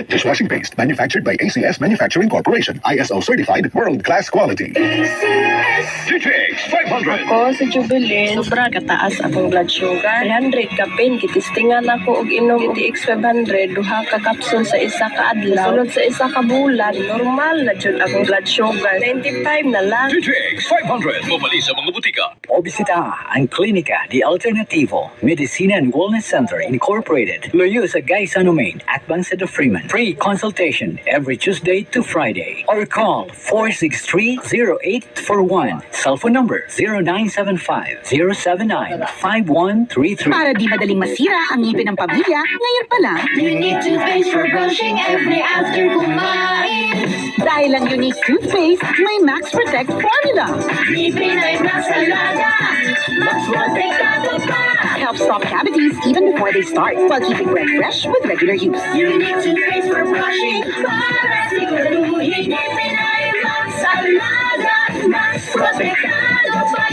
Dishwashing paste manufactured by ACS Manufacturing Corporation. ISO certified world-class quality. DTX 500. Ako sa Jubilee, sobra kataas akong blood sugar. 300 ka pin, kitistingan ako og inom DTX 500, duha ka kapsul sa isa ka adlaw. Sunod sa isa ka bulan, normal na jud akong blood sugar. 95 na lang. DTX 500. Mabali sa mga butika. O bisita ang Klinika di Alternativo, Medicina and Wellness Center Incorporated. Layo sa Gaisano Main, Akban sa Freeman. Free consultation every Tuesday to Friday. Or call 463-0841. Cellphone number 0975-079-5133. Para di madaling masira ang ngipin ng pamilya, ngayon pa lang. Unique toothpaste for brushing every after kumain. Dahil ang unique toothpaste, may Max Protect formula. Ngipin ay mas alaga, mas protektado pa. Helps stop cavities even before they start, while keeping breath fresh with regular use. Unique toothpaste for brushing, para siguraduhin ngipin ay mas alaga, mas protektado pa.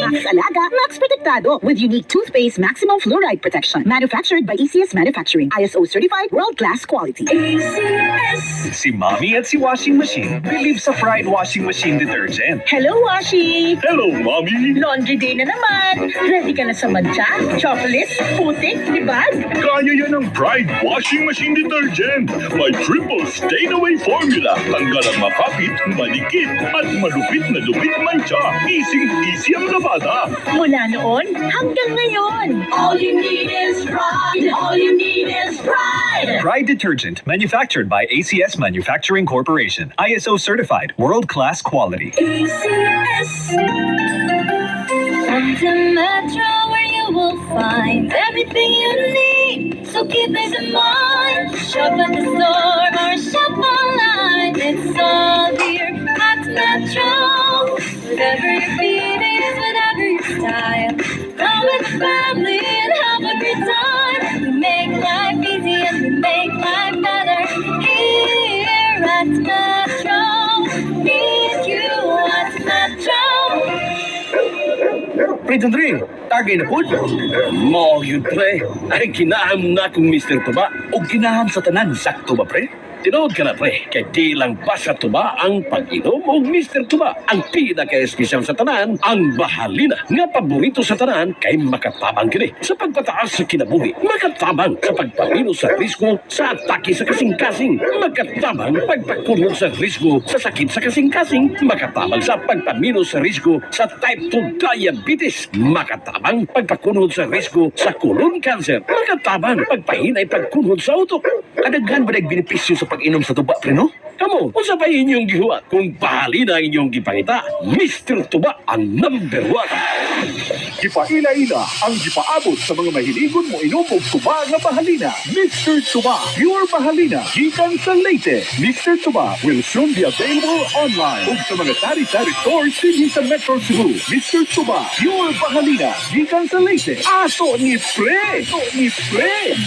Max Alaga, Max Protectado with unique toothpaste maximum fluoride protection. Manufactured by ACS Manufacturing. ISO certified world-class quality. ACS. Si Mommy at si Washing Machine believe sa Pride Washing Machine Detergent. Hello, Washi! Hello, Mommy! Laundry day na naman. Ready ka na sa mancha, chocolate, putik, libag? Kaya yan ang Pride Washing Machine Detergent. May triple stain-away formula. Tanggal ang makapit, malikit, at malupit na lupit mancha. Easy ang labada. Mula noon hanggang ngayon. All you need is pride. All you need is pride. Pride Detergent, manufactured by ACS Manufacturing Corporation. ISO certified, world-class quality. ACS. Come to Metro where you will find everything you need. So keep this in mind. Shop at the store or shop online. It's all here at Metro. Whatever your beat is, whatever your style. Come with family and have a good time. We make life easy and we make life better. Here at Metro. Need you at Metro. Pre, Andre, tagay na po. Mo yun, pre. Ay, kinaham na kong Mr. Tuba. O kinaham sa tanan, sakto ba, pre? Tinood ka na, pre. Kaya di lang ba sa tuba ang pag-inom o Mr. Tuba. Ang pinaka-espesyal sa tanan, ang bahalina. Nga paborito sa tanan, kay makatabang kini. Sa pagpataas sa kinabuhi, makatabang sa pagpamino sa risiko sa atake sa kasing-kasing. Makatabang pagpakunod sa risiko sa sakit sa kasing-kasing. Makatabang sa pagpamino sa risiko sa type 2 diabetes. Makatabang pagpakunod sa risiko sa colon cancer. Makatabang pagpahinay pagkunod sa utok. Kadaghan ba nagbenepisyo sa pag-inom sa tuba, pre, no? Kamu, unsa pa inyong gihuwat? Kung bahalina ang inyong gipangita, Mr. Tuba ang number 1. Gipaila-ila ang gipaabot sa mga mahiligon mo inom og tuba nga bahalina. Mr. Tuba, pure bahalina, gikan sa Leyte. Mr. Tuba will soon be available online ug sa mga sari-sari stores dinhi sa Metro Cebu. Mr. Tuba, pure bahalina, gikan sa Leyte. Ato ni pre! Ato ni pre!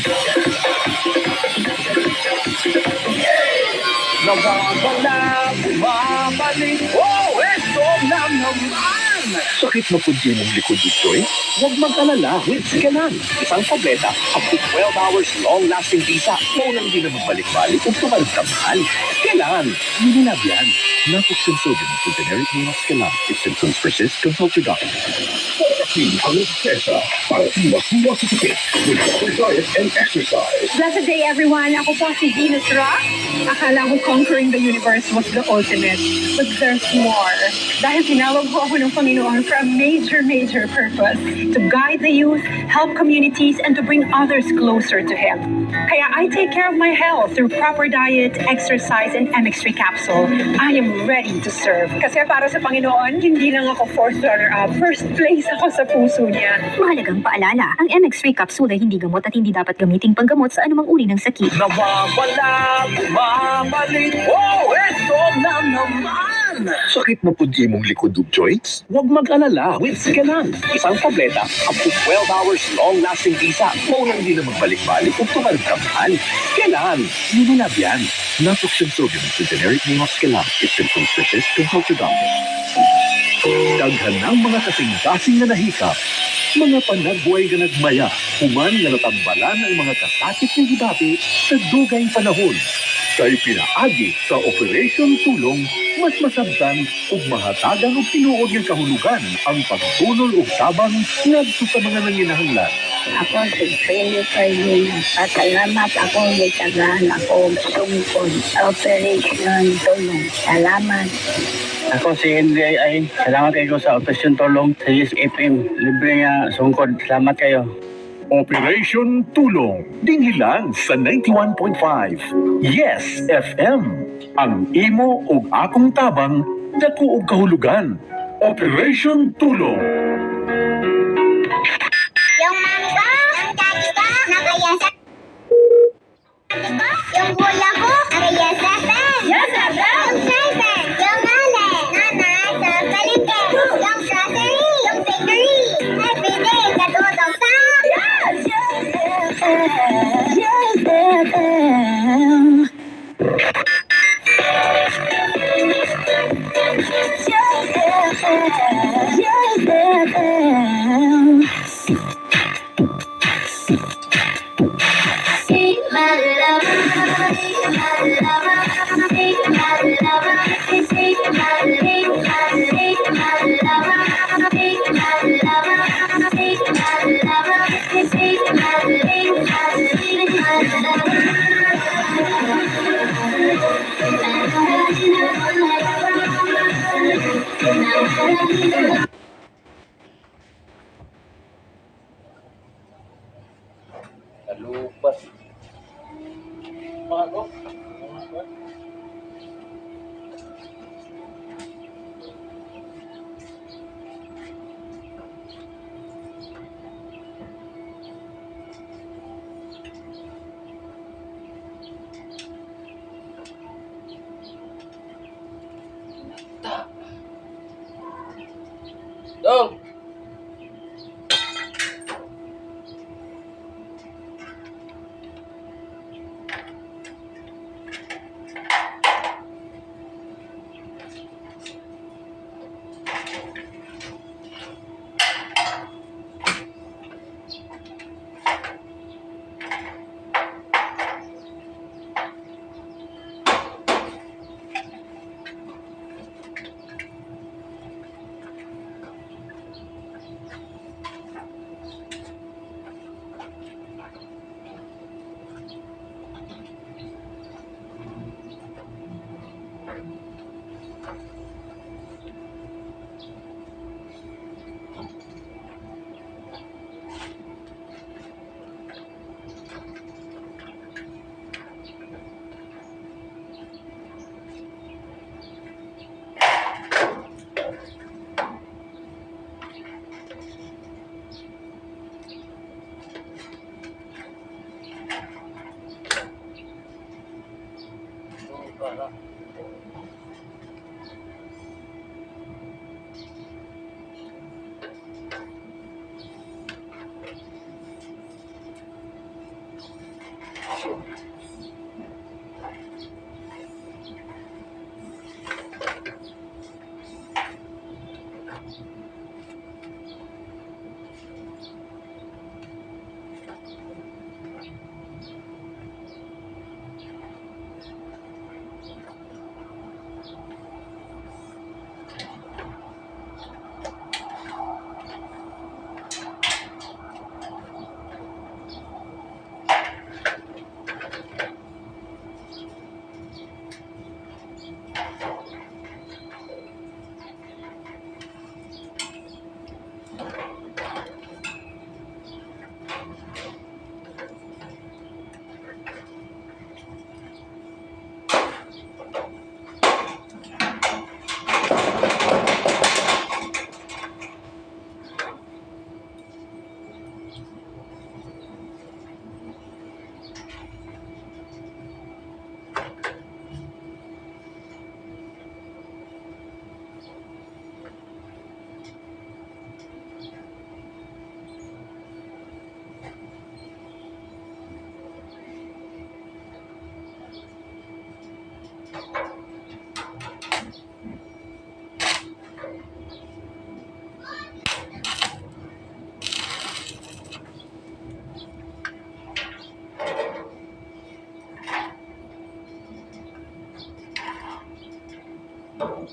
Nawawala, bumabalik. Oh, eto na naman! Sakit na po din ang likod dito eh. Huwag mag-alala with Skelan. Isang tableta, up to 12 hours long-lasting visa. Maulang din na magbalik-balik kung tumalog ka mahal. Skelan, hindi na yan. Napuksyon sodium to generic name of Skelan. If symptoms persist, consult your doctor. Ang Pesa para siwas-siwas sa sakit with proper diet and exercise. Blessed day, everyone. Ako po si Venus Rock. Akala ko conquering the universe was the ultimate. But there's more. Dahil tinawag ko ako ng Panginoon for a major, major purpose. To guide the youth, help communities, and to bring others closer to Him. Kaya I take care of my health through proper diet, exercise, and MX3 capsule. I am ready to serve. Kasi para sa Panginoon, hindi lang ako fourth runner-up. First place ako sa puso niya. Mahalagang paalala, ang MX3 capsule ay hindi gamot at hindi dapat gamiting panggamot sa anumang uri ng sakit. Nawawala, bumabalik. Oh, eto na naman! Sakit mo po di mong likod ug joints? Huwag mag-alala with Scalan. Isang tableta, up to 12 hours long-lasting tisa. Muna hindi na magbalik-balik kung tumarap-tapan. Scalan. Yun yan. Not toxic sodium is the generic name of Scalan. If symptoms persist, consult your doctor. Daghan ng mga kasing-kasing na nahikap. Mga panagbuhay nga nagmaya. Human nga natambalan ang mga kasakit ng hibati sa dugay panahon. Kay pinaagi sa Operation Tulong, mas masabdan ug mahatagan og tinuod nga kahulugan ang pagtunol og tabang ngadto sa mga nanginahanglan. Ako si Jennifer Lina. Pasalamat akong gitagaan akong sungkod sa Operation Tulong. Salamat. Ako si Henry ay salamat kayo sa Operation Tulong sa FM. Libre nga sungkod. Salamat kayo. Operation Tulong. Dinghilan sa 91.5. Yes FM. Ang imo ug akong tabang dako og kahulugan. Operation Tulong. Yung mami ko, ang daddy ko, nakaya sa... Ate ko, yung kuya ko, nakaya sa pen. Yes, FM! Yung driver, yung nanay sa palengke, yung grocery, yung bakery. Everyday, katulog sa... Yes, FM! Dong! Bon,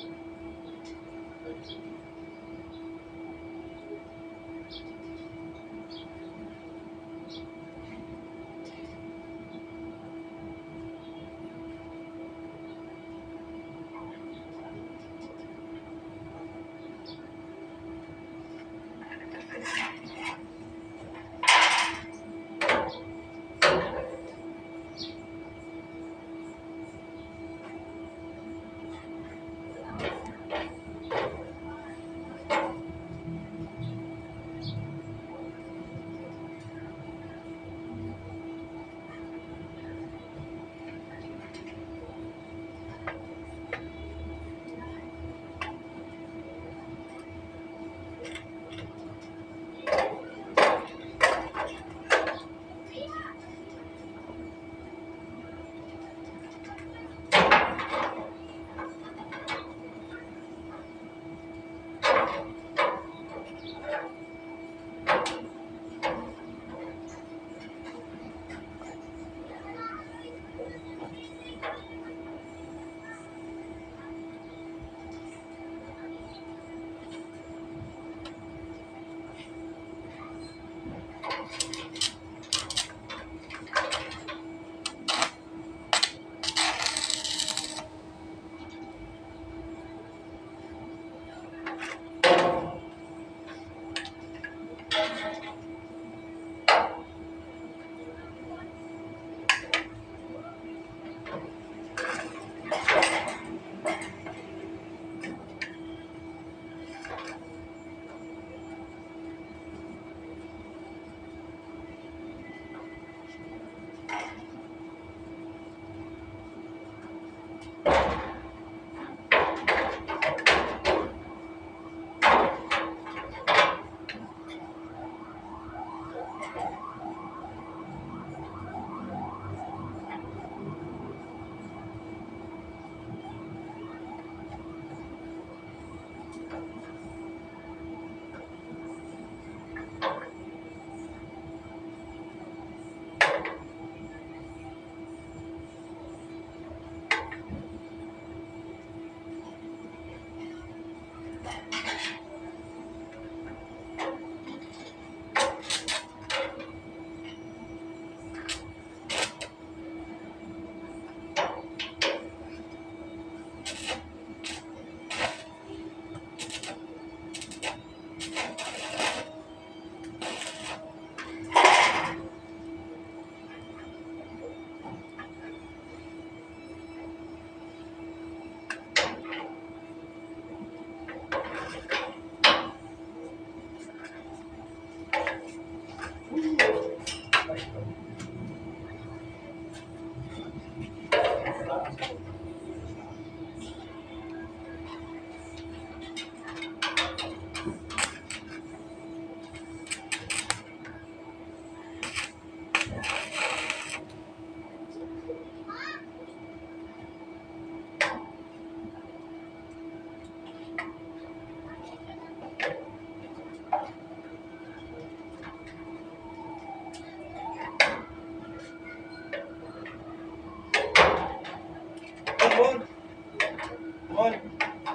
Bon.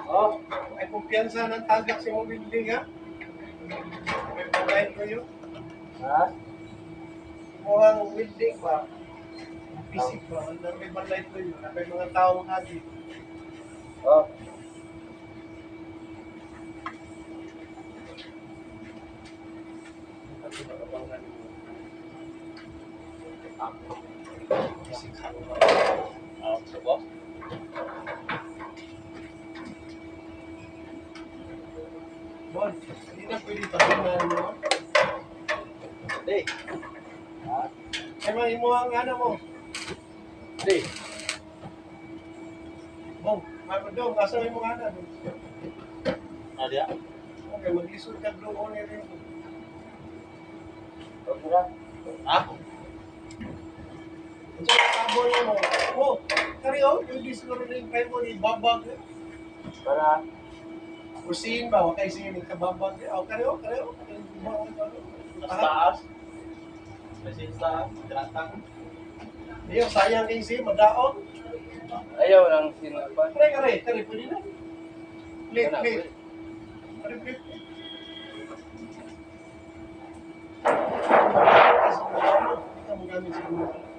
Oh, may kumpiyansa ng tagak si mo building ha? May pagkain ko yun? Ha? Mukhang building ba? Pisik ba? May balay ko yun. May mga taong hagi. Oh. Pisik sa mga. Sa boss? Bon, hindi na pwede patunan mo. Hindi. Ha? Kaya mga imo ang ano mo. Hindi. Bon, mamadong, asa mo ang ano. Adya? Okay, mag-isod ka doon ni rin. Okay na? Ha? Ito ang tabo niya mo. Oh, kari oh, yung discoloring kayo mo ni babag. Para? Kusin ba? Okay, sige, may kababag. Oh, kari oh. Sa taas? Kasi sa tinatang. Ayaw, sayang kayo siya, madaon. Ayaw lang sinapan. Kari, pwede na. Plate, plate. Ano yung plate? Ito mo gamit siguro.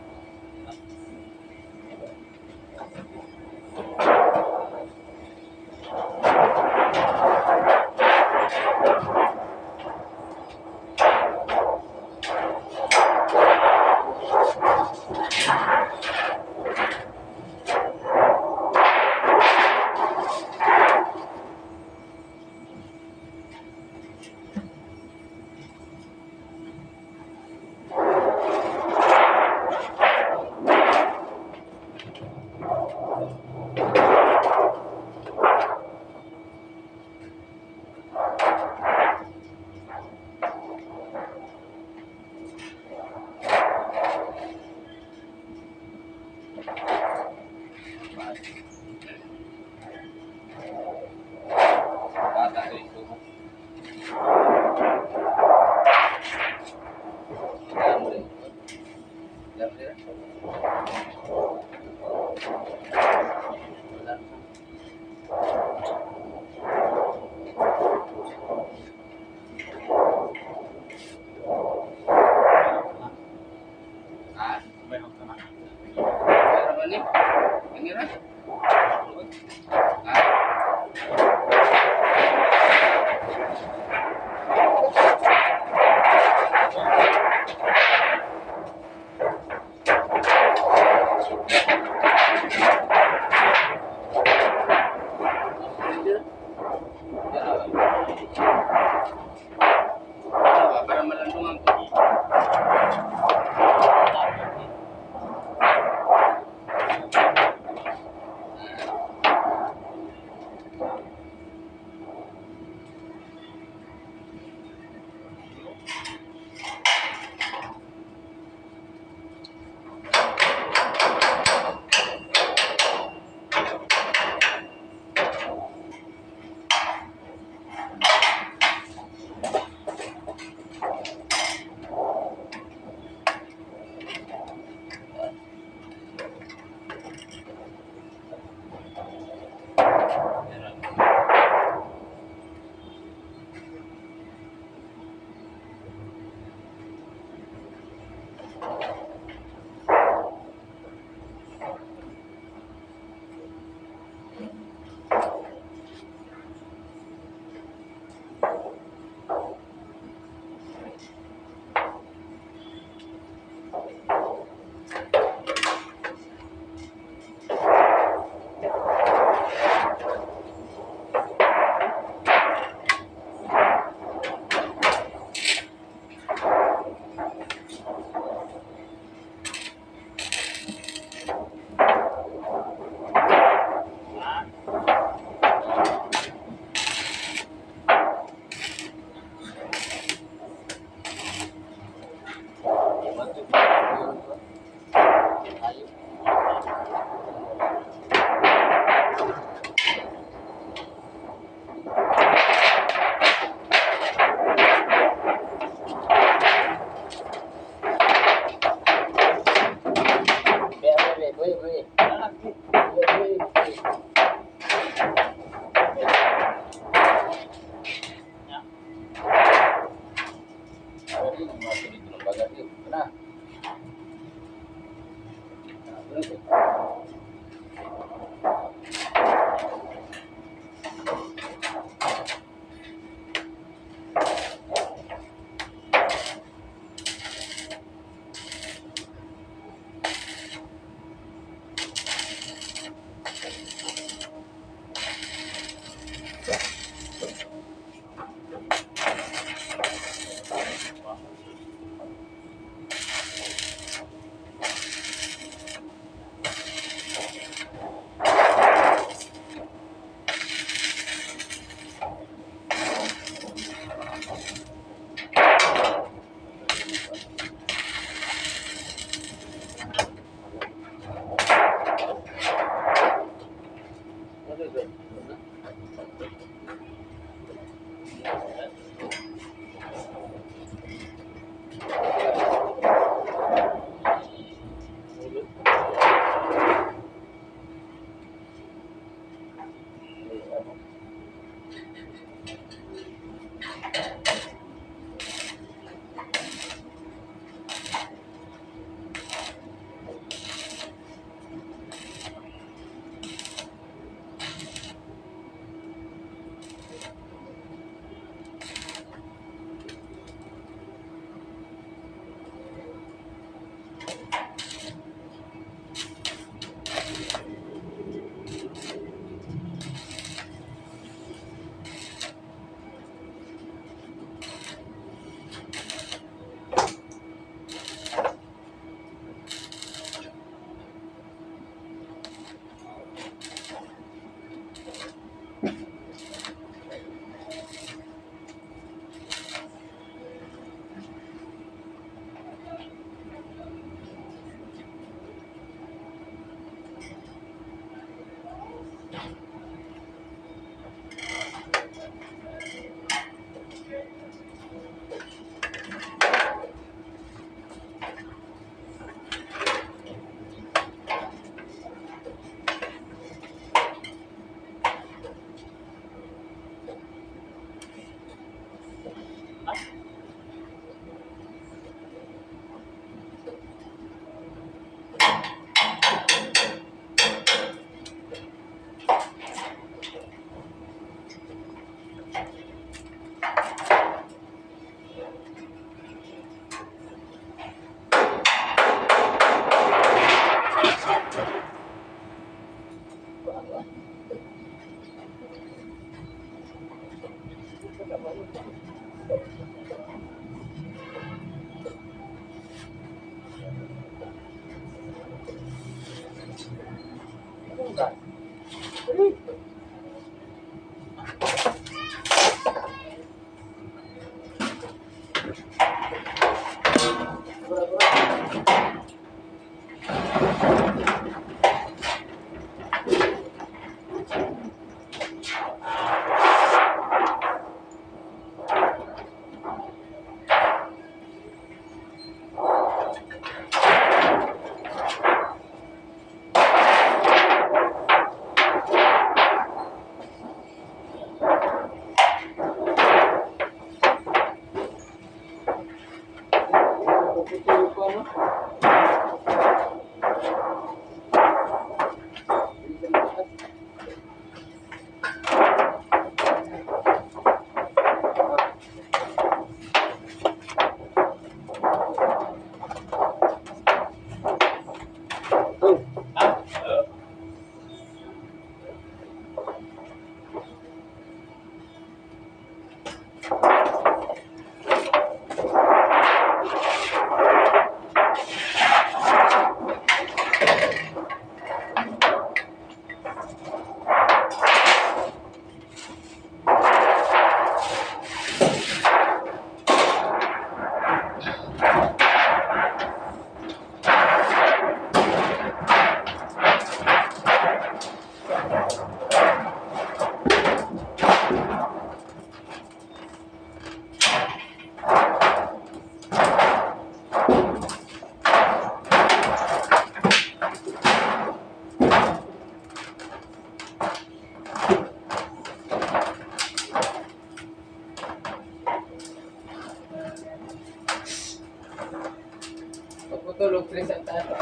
Pagputulog, tres ang tato.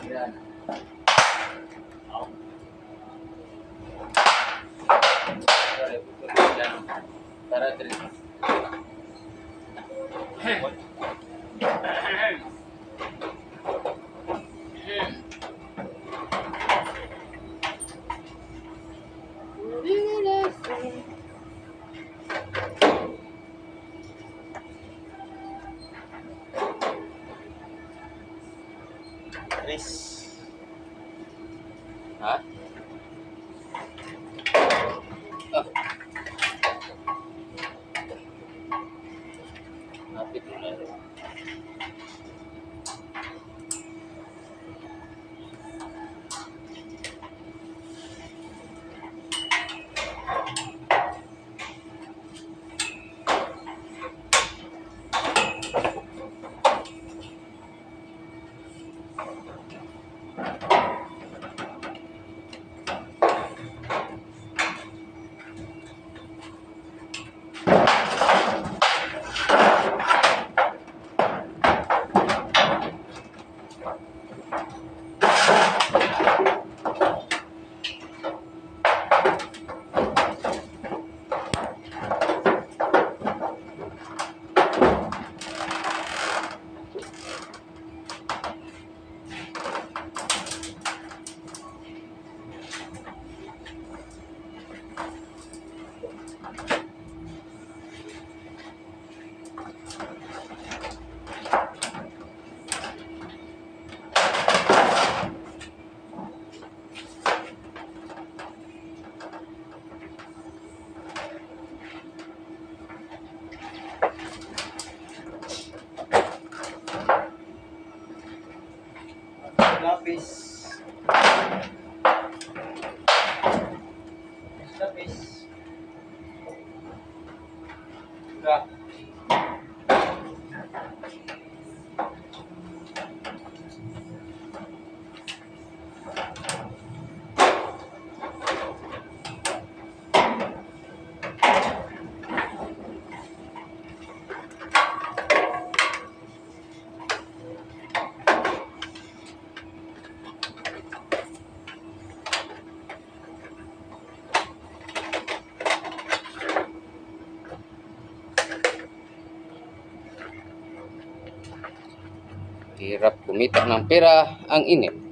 Yan. Sorry, putulog yan. Para tres. Chris. Ha? Ah. Napit mo na rin. Lapis. Lapis. Dah. Hirap kumita ng pera ang init.